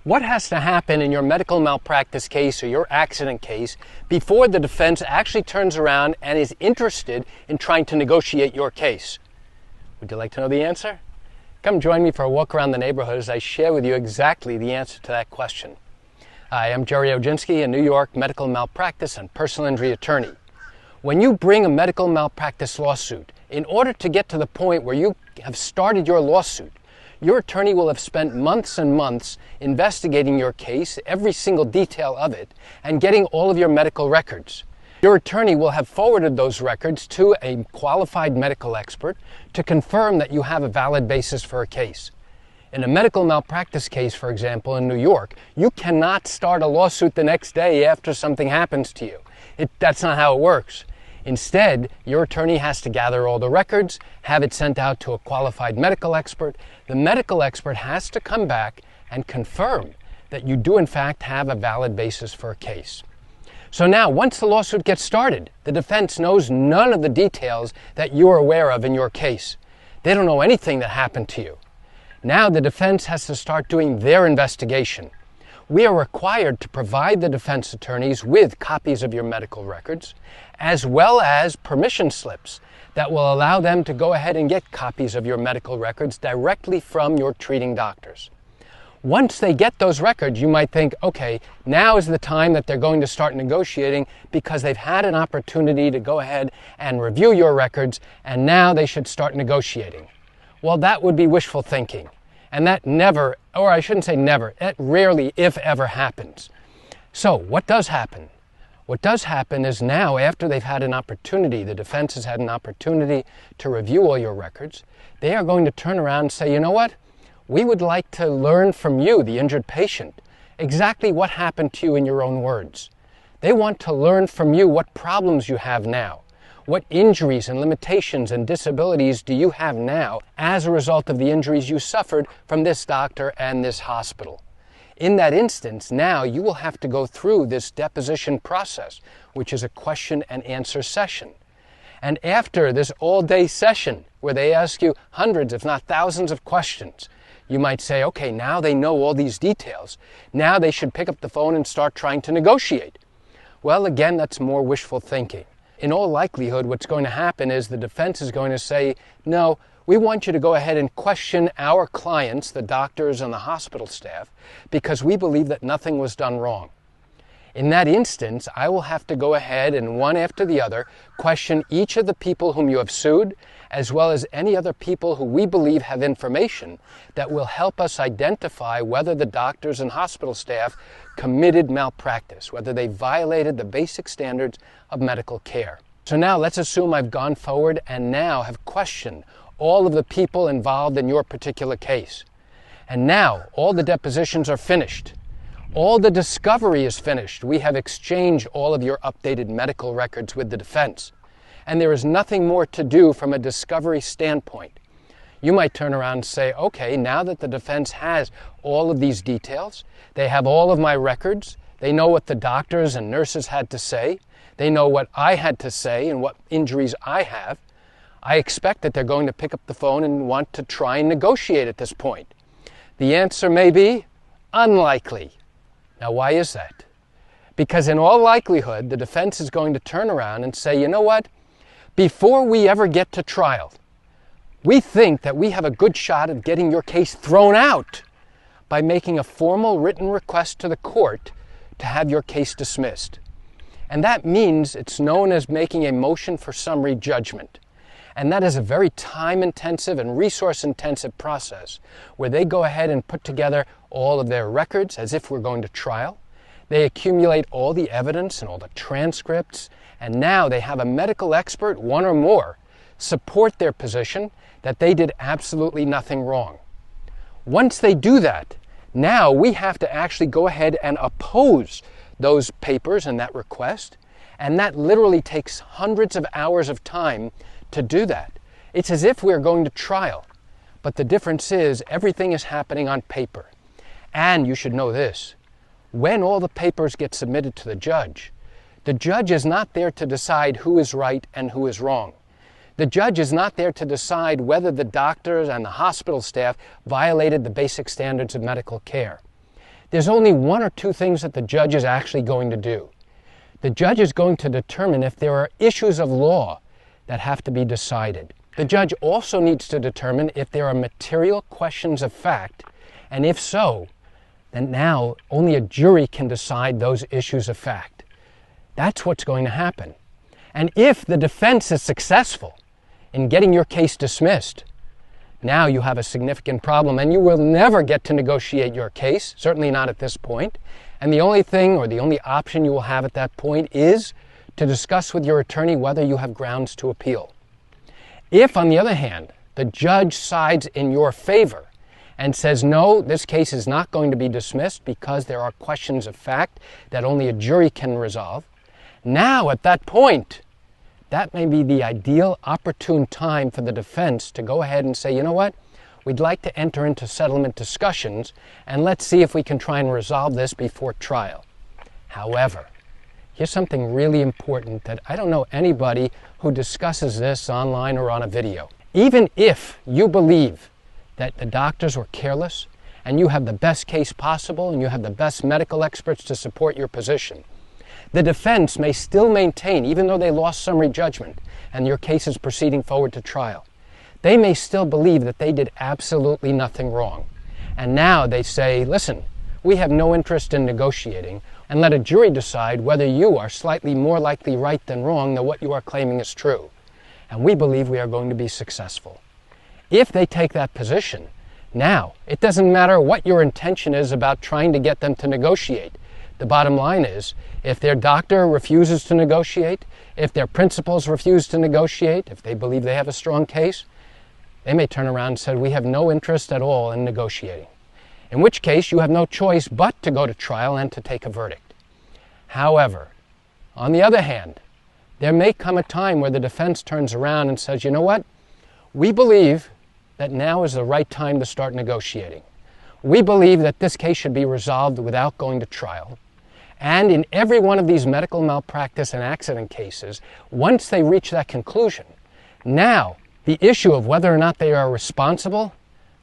What has to happen in your medical malpractice case or your accident case before the defense actually turns around and is interested in trying to negotiate your case? Would you like to know the answer? Come join me for a walk around the neighborhood as I share with you exactly the answer to that question. I am Gerry Oginski, a New York medical malpractice and personal injury attorney. When you bring a medical malpractice lawsuit, in order to get to the point where you have started your lawsuit, your attorney will have spent months and months investigating your case, every single detail of it, and getting all of your medical records. Your attorney will have forwarded those records to a qualified medical expert to confirm that you have a valid basis for a case. In a medical malpractice case, for example, in New York, you cannot start a lawsuit the next day after something happens to you. That's not how it works. Instead, your attorney has to gather all the records, have it sent out to a qualified medical expert. The medical expert has to come back and confirm that you do in fact have a valid basis for a case. So now, once the lawsuit gets started, the defense knows none of the details that you are aware of in your case. They don't know anything that happened to you. Now the defense has to start doing their investigation. We are required to provide the defense attorneys with copies of your medical records, as well as permission slips that will allow them to go ahead and get copies of your medical records directly from your treating doctors. Once they get those records, you might think, okay, now is the time that they're going to start negotiating because they've had an opportunity to go ahead and review your records, and now they should start negotiating. Well, that would be wishful thinking. And that never, or I shouldn't say never, it rarely, if ever, happens. So what does happen? What does happen is now, after they've had an opportunity, the defense has had an opportunity to review all your records, they are going to turn around and say, you know what? We would like to learn from you, the injured patient, exactly what happened to you in your own words. They want to learn from you what problems you have now. What injuries and limitations and disabilities do you have now as a result of the injuries you suffered from this doctor and this hospital? In that instance, now you will have to go through this deposition process, which is a question and answer session. And after this all-day session, where they ask you hundreds, if not thousands of questions, you might say, okay, now they know all these details. Now they should pick up the phone and start trying to negotiate. Well, again, that's more wishful thinking. In all likelihood, what's going to happen is the defense is going to say, no, we want you to go ahead and question our clients, the doctors and the hospital staff, because we believe that nothing was done wrong. In that instance, I will have to go ahead and one after the other question each of the people whom you have sued, as well as any other people who we believe have information that will help us identify whether the doctors and hospital staff committed malpractice, whether they violated the basic standards of medical care. So now let's assume I've gone forward and now have questioned all of the people involved in your particular case. And now all the depositions are finished. All the discovery is finished. We have exchanged all of your updated medical records with the defense. And there is nothing more to do from a discovery standpoint. You might turn around and say, okay, now that the defense has all of these details, they have all of my records, they know what the doctors and nurses had to say, they know what I had to say and what injuries I have, I expect that they're going to pick up the phone and want to try and negotiate at this point. The answer may be unlikely. Now, why is that? Because in all likelihood, the defense is going to turn around and say, you know what? Before we ever get to trial, we think that we have a good shot at getting your case thrown out by making a formal written request to the court to have your case dismissed. And that means it's known as making a motion for summary judgment. And that is a very time-intensive and resource-intensive process where they go ahead and put together all of their records as if we're going to trial. They accumulate all the evidence and all the transcripts, and now they have a medical expert, one or more, support their position that they did absolutely nothing wrong. Once they do that, now we have to actually go ahead and oppose those papers and that request, and that literally takes hundreds of hours of time to do that. It's as if we're going to trial, but the difference is everything is happening on paper. And you should know this, when all the papers get submitted to the judge is not there to decide who is right and who is wrong. The judge is not there to decide whether the doctors and the hospital staff violated the basic standards of medical care. there's only one or two things that the judge is actually going to do. The judge is going to determine if there are issues of law that have to be decided. The judge also needs to determine if there are material questions of fact, and if so, then now only a jury can decide those issues of fact. That's what's going to happen. And if the defense is successful in getting your case dismissed, now you have a significant problem and you will never get to negotiate your case, certainly not at this point. And the only thing or the only option you will have at that point is to discuss with your attorney whether you have grounds to appeal. If, on the other hand, the judge sides in your favor and says, no, this case is not going to be dismissed because there are questions of fact that only a jury can resolve, now at that point, that may be the ideal, opportune time for the defense to go ahead and say, you know what, we'd like to enter into settlement discussions and let's see if we can try and resolve this before trial. However, here's something really important that I don't know anybody who discusses this online or on a video. Even if you believe that the doctors were careless and you have the best case possible and you have the best medical experts to support your position, the defense may still maintain, even though they lost summary judgment and your case is proceeding forward to trial, they may still believe that they did absolutely nothing wrong. And now they say, listen, we have no interest in negotiating, and let a jury decide whether you are slightly more likely right than wrong than what you are claiming is true. And we believe we are going to be successful. If they take that position, now it doesn't matter what your intention is about trying to get them to negotiate. The bottom line is, if their doctor refuses to negotiate, if their principals refuse to negotiate, if they believe they have a strong case, they may turn around and say, we have no interest at all in negotiating. In which case, you have no choice but to go to trial and to take a verdict. However, on the other hand, there may come a time where the defense turns around and says, you know what? We believe that now is the right time to start negotiating. We believe that this case should be resolved without going to trial. And in every one of these medical malpractice and accident cases, once they reach that conclusion, now the issue of whether or not they are responsible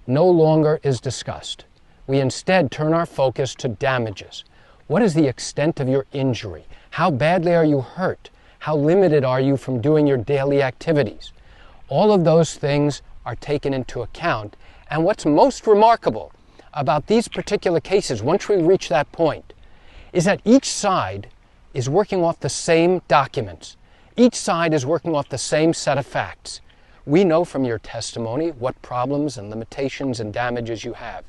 no longer is discussed. We instead turn our focus to damages. What is the extent of your injury? How badly are you hurt? How limited are you from doing your daily activities? All of those things are taken into account. And what's most remarkable about these particular cases, once we reach that point, is that each side is working off the same documents. Each side is working off the same set of facts. We know from your testimony what problems and limitations and damages you have.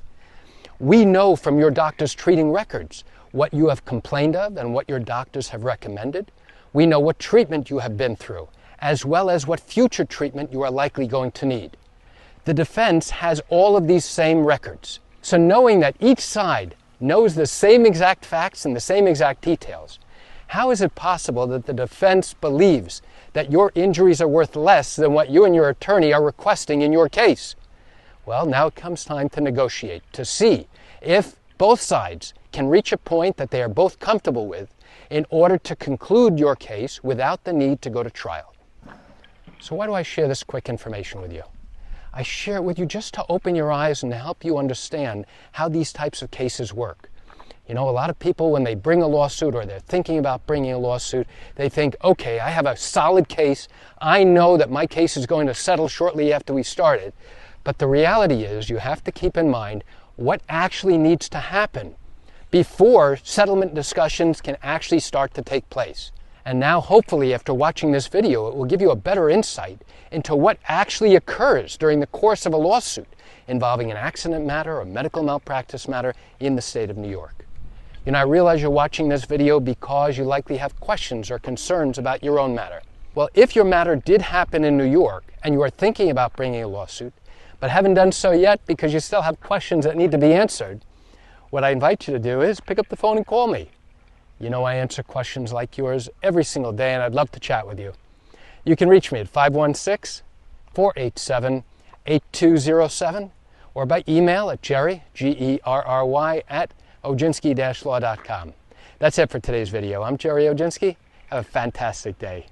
We know from your doctor's treating records what you have complained of and what your doctors have recommended. We know what treatment you have been through, as well as what future treatment you are likely going to need. The defense has all of these same records. So knowing that each side knows the same exact facts and the same exact details, how is it possible that the defense believes that your injuries are worth less than what you and your attorney are requesting in your case? Well, now it comes time to negotiate, to see if both sides can reach a point that they are both comfortable with in order to conclude your case without the need to go to trial. So why do I share this quick information with you? I share it with you just to open your eyes and to help you understand how these types of cases work. You know, a lot of people, when they bring a lawsuit or they're thinking about bringing a lawsuit, they think, okay, I have a solid case. I know that my case is going to settle shortly after we start it. But the reality is you have to keep in mind what actually needs to happen before settlement discussions can actually start to take place. And now, hopefully, after watching this video, it will give you a better insight into what actually occurs during the course of a lawsuit involving an accident matter or medical malpractice matter in the state of New York. You know, I realize you're watching this video because you likely have questions or concerns about your own matter. Well, if your matter did happen in New York and you are thinking about bringing a lawsuit, but haven't done so yet because you still have questions that need to be answered, what I invite you to do is pick up the phone and call me. You know I answer questions like yours every single day, and I'd love to chat with you. You can reach me at 516-487-8207 or by email at Gerry, Gerry, at Oginski-law.com. That's it for today's video. I'm Gerry Oginski. Have a fantastic day.